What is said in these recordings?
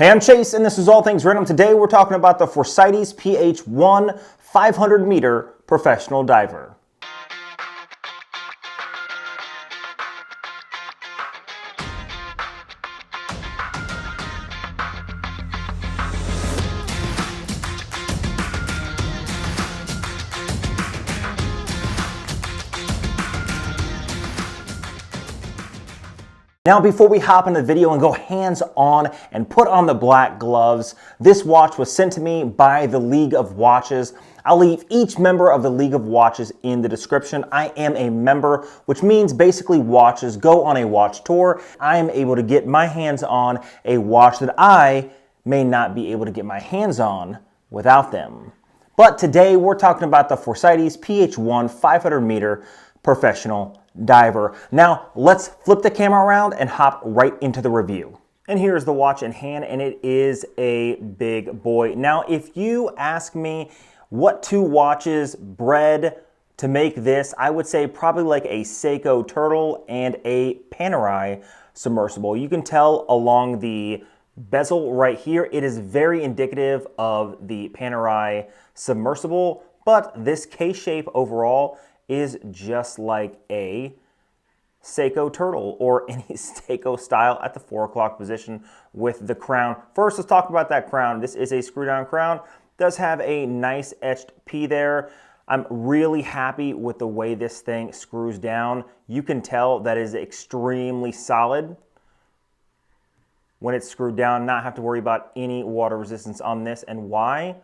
Hey, I'm Chase, and this is All Things Random. Today we're talking about the Phorcydes PH-1 500-meter professional diver. Now, before we hop into the video and go hands-on and put on the black gloves, this watch was sent to me by the League of Watches. I'll leave each member of the League of Watches in the description. I am a member, which means basically watches go on a watch tour. I am able to get my hands on a watch that I may not be able to get my hands on without them. But today we're talking about the Phorcydes PH-1 500-meter professional diver. Now, let's flip the camera around and hop right into the review. And here's the watch in hand, and it is a big boy. Now, if you ask me what two watches bred to make this, I would say probably like a Seiko Turtle and a Panerai Submersible. You can tell along the bezel right here, it is very indicative of the Panerai Submersible, but this K-shape overall is just like a Seiko Turtle or any Seiko style at the 4 o'clock position with the crown. First, let's talk about that crown. This is a screw down crown. Does have a nice etched P there. I'm really happy with the way this thing screws down. You can tell that is extremely solid when it's screwed down. Not have to worry about any water resistance on this. And why?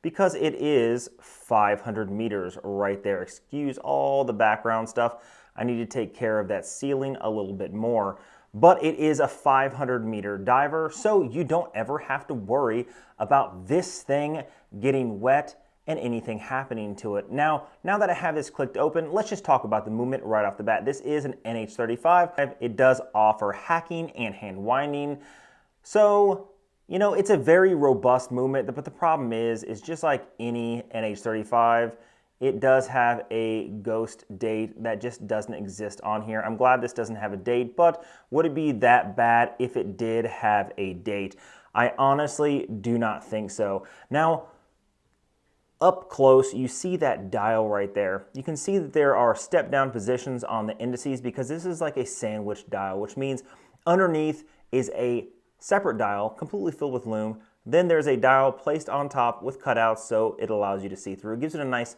Because it is 500 meters right there. Excuse all the background stuff. I need to take care of that ceiling a little bit more. But it is a 500-meter diver, so you don't ever have to worry about this thing getting wet and anything happening to it. Now that I have this clicked open, let's just talk about the movement right off the bat. This is an NH35. It does offer hacking and hand winding. So, you know, it's a very robust movement, but the problem is just like any NH35, it does have a ghost date that just doesn't exist on here. I'm glad this doesn't have a date, but would it be that bad if it did have a date? I honestly do not think so. Now, up close, you see that dial right there. You can see that there are step-down positions on the indices because this is like a sandwich dial, which means underneath is a separate dial completely filled with lume. Then there's a dial placed on top with cutouts so it allows you to see through. It gives it a nice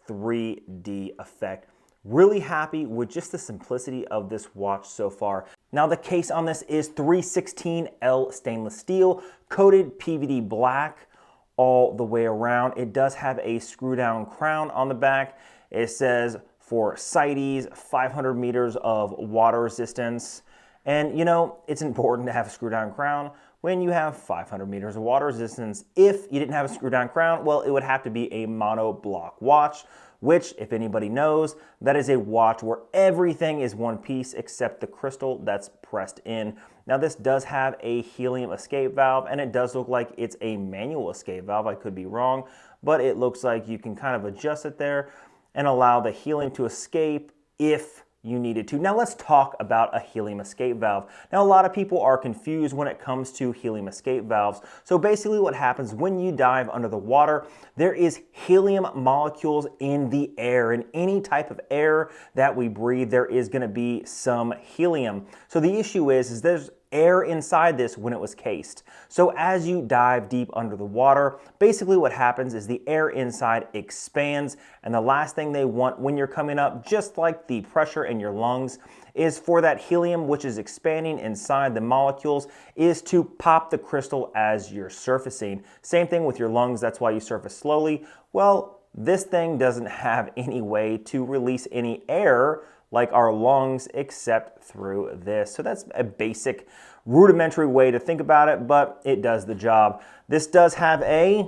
3D effect. Really happy with just the simplicity of this watch so far. Now the case on this is 316L stainless steel, coated PVD black all the way around. It does have a screw down crown on the back. It says Phorcydes 500 meters of water resistance. And you know, it's important to have a screw down crown when you have 500 meters of water resistance. If you didn't have a screw down crown, well, it would have to be a monoblock watch, which, if anybody knows, that is a watch where everything is one piece except the crystal that's pressed in. Now, this does have a helium escape valve, and it does look like it's a manual escape valve. I could be wrong, but it looks like you can kind of adjust it there and allow the helium to escape if you needed to. Now let's talk about a helium escape valve. Now a lot of people are confused when it comes to helium escape valves. So basically what happens when you dive under the water, there is helium molecules in the air. In any type of air that we breathe, there is going to be some helium. So the issue is there's air inside this when it was cased. So as you dive deep under the water, basically what happens is the air inside expands, and the last thing they want when you're coming up, just like the pressure in your lungs, is for that helium, which is expanding inside the molecules, is to pop the crystal as you're surfacing. Same thing with your lungs, that's why you surface slowly. Well, this thing doesn't have any way to release any air like our lungs except through this. So that's a basic rudimentary way to think about it, but it does the job. This does have a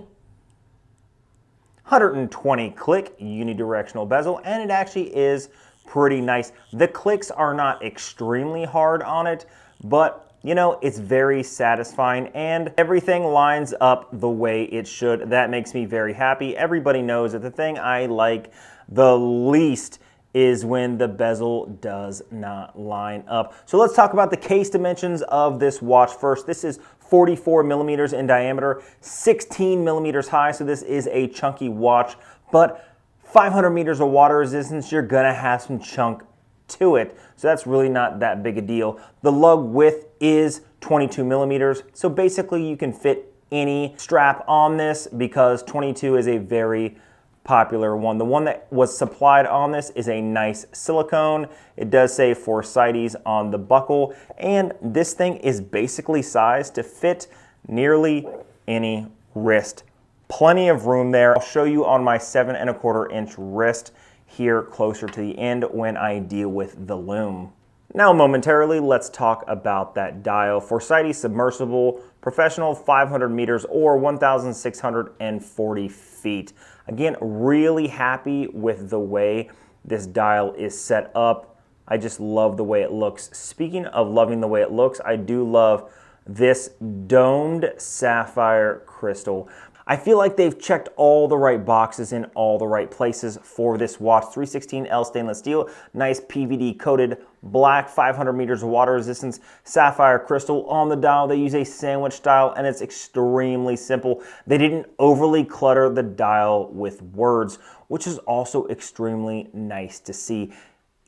120 click unidirectional bezel, and it actually is pretty nice. The clicks are not extremely hard on it, but you know, it's very satisfying and everything lines up the way it should. That makes me very happy. Everybody knows that the thing I like the least is when the bezel does not line up. So let's talk about the case dimensions of this watch first. This is 44 millimeters in diameter, 16 millimeters high, so this is a chunky watch, but 500 meters of water resistance, you're gonna have some chunk to it, so that's really not that big a deal. The lug width is 22 millimeters, so basically you can fit any strap on this because 22 is a very popular one. The one that was supplied on this is a nice silicone. It does say Phorcydes on the buckle, and this thing is basically sized to fit nearly any wrist. Plenty of room there. I'll show you on my 7¼ inch wrist here closer to the end when I deal with the Lume. Now momentarily, let's talk about that dial. Phorcydes Submersible, professional 500 meters or 1,640 feet. Again, really happy with the way this dial is set up. I just love the way it looks. Speaking of loving the way it looks, I do love this domed sapphire crystal. I feel like they've checked all the right boxes in all the right places for this watch. 316L stainless steel, nice PVD coated black, 500 meters of water resistance, sapphire crystal on the dial. They use a sandwich style and it's extremely simple. They didn't overly clutter the dial with words, which is also extremely nice to see.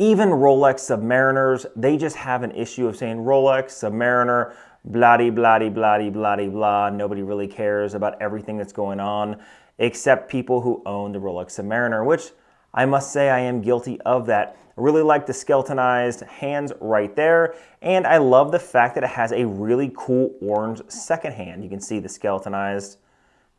Even Rolex Submariners, they just have an issue of saying Rolex Submariner, blah-de, blah-de, blah-de, blah-de, blah. Nobody really cares about everything that's going on except people who own the Rolex Submariner, which I must say I am guilty of that. I really like the skeletonized hands right there, and I love the fact that it has a really cool orange second hand. You can see the skeletonized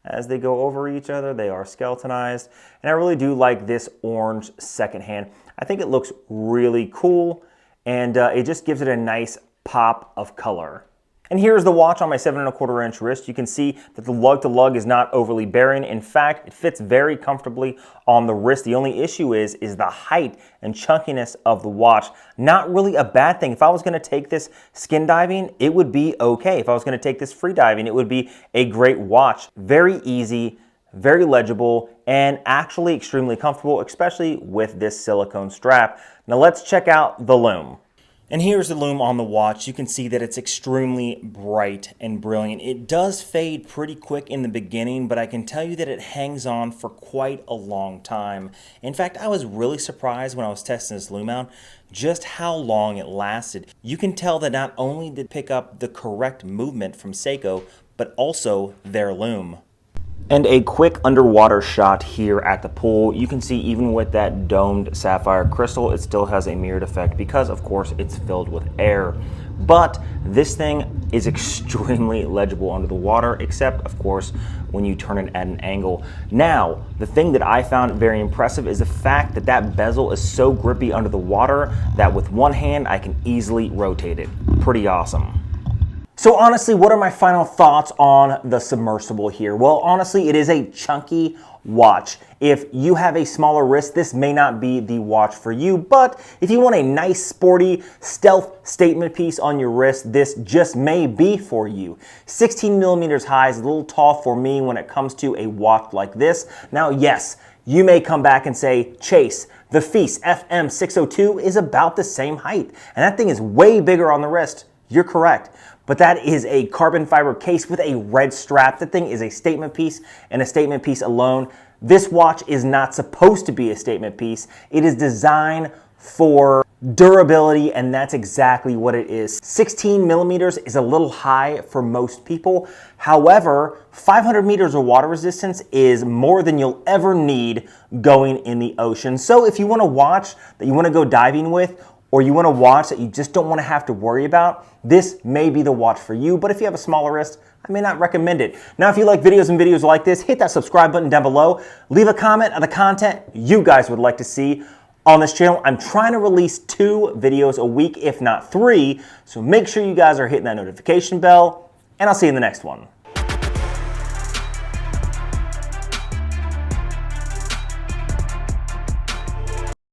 as they go over each other. They are skeletonized, and I really do like this orange second hand. I think it looks really cool, and it just gives it a nice pop of color. And here's the watch on my 7¼ inch wrist. You can see that the lug to lug is not overly bearing. In fact, it fits very comfortably on the wrist. The only issue is the height and chunkiness of the watch. Not really a bad thing. If I was going to take this skin diving, it would be okay. If I was going to take this free diving, it would be a great watch. Very easy, very legible, and actually extremely comfortable, especially with this silicone strap. Now let's check out the Lume. And here's the Lume on the watch. You can see that it's extremely bright and brilliant. It does fade pretty quick in the beginning, but I can tell you that it hangs on for quite a long time. In fact, I was really surprised when I was testing this Lume out just how long it lasted. You can tell that not only did it pick up the correct movement from Seiko, but also their Lume. And a quick underwater shot here at the pool. You can see even with that domed sapphire crystal, it still has a mirrored effect because, of course, it's filled with air. But this thing is extremely legible under the water, except, of course, when you turn it at an angle. Now, the thing that I found very impressive is the fact that that bezel is so grippy under the water that with one hand, I can easily rotate it. Pretty awesome. So honestly, what are my final thoughts on the Submersible here? Well, honestly, it is a chunky watch. If you have a smaller wrist, this may not be the watch for you, but if you want a nice, sporty, stealth statement piece on your wrist, this just may be for you. 16 millimeters high is a little tall for me when it comes to a watch like this. Now, yes, you may come back and say, Chase, the Feast FM602 is about the same height, and that thing is way bigger on the wrist. You're correct. But that is a carbon fiber case with a red strap. That thing is a statement piece, and a statement piece alone. This watch is not supposed to be a statement piece. It is designed for durability, and that's exactly what it is. 16 millimeters is a little high for most people. However, 500 meters of water resistance is more than you'll ever need going in the ocean. So if you want a watch that you want to go diving with, or you want a watch that you just don't want to have to worry about, this may be the watch for you. But if you have a smaller wrist, I may not recommend it. Now, if you like videos like this, hit that subscribe button down below. Leave a comment on the content you guys would like to see on this channel. I'm trying to release 2 videos a week, if not 3. So make sure you guys are hitting that notification bell, and I'll see you in the next one.